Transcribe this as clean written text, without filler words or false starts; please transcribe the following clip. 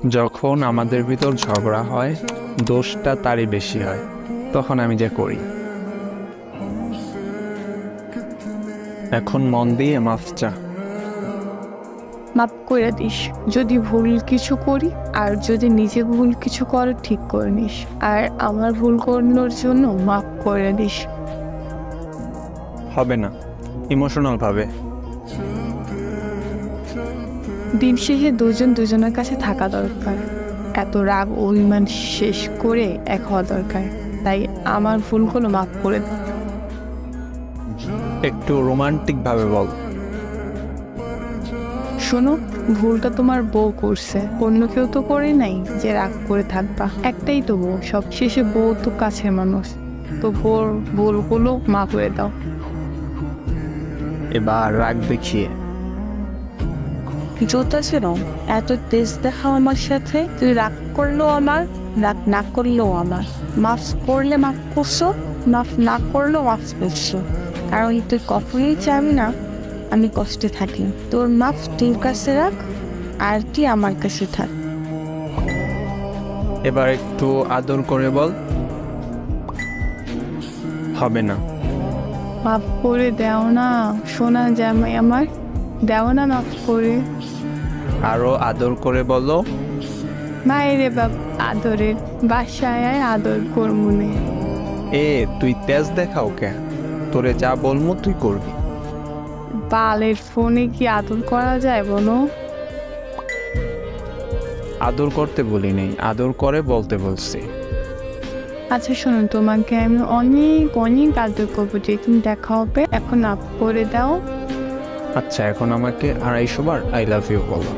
যখন আমাদের ভিতর ঝগড়া হয়, দোষটা তারই বেশি হয়, তখন আমি যা করি। এখন মন দিয়ে মাফ চা। মাফ করে দিস যদি ভুল কিছু করি, আর যদি নিজে ভুল কিছু করে ঠিক করে নিস, আর আমার ভুল করানোর জন্য মাফ করে দিস। হবে না, ইমোশনাল ভাবে। দিন শেষে দুজন দুজনের কাছে থাকা দরকার, এত রাগ অভিমান শেষ করে এক হওয়া দরকার। তাই আমার ভুলগুলো মাফ করে দে। একটু রোমান্টিক ভাবে বল। শোনো, ভুলটা তোমার বউ করছে, অন্য কেউ তো করে নাই যে রাগ করে থাকবা। একটাই তো বউ, সব শেষে বউ তো কাছের মানুষ। তো বউর ভুলগুলো মাফ করে দাও। এবার রাগ দেখিয়ে। জোতা ছিল এত তেজ দেখাও আমার সাথে, তুই রাগ করলেও আমার, রাগ না করলেও আমার। মাফ করলে মাফ করছো, মাফ না করলেও মাফ করছো। কারণ তুই কখনোই চাবি না আমি কষ্টে থাকি। তোর মাফ তোর কাছে রাখ, আর কি আমার কাছে থাক। এবার একটু আদর করে বল। হবে না। মাফ করে দাও না সোনা জামাই আমার, দাও না মাফ করে। আরো আদর করে বলো। মায়ের বাপ আদরের, বাসায় আদর করমুনে। তুই তেজ দেখাও কে? তোরে যা বলবো তুই করবি। বালের ফোনে কি আদর করা যায় বলো? আদর করতে বলি নেই, আদর করে বলতে বলছি। আচ্ছা শোনো, তোমাকে আমি অনেক অনেক আদর করবো, যেদিন দেখা হবে। এখন আপ করে দাও। আচ্ছা, এখন আমাকে 250 বার আই লাভ ইউ বলো।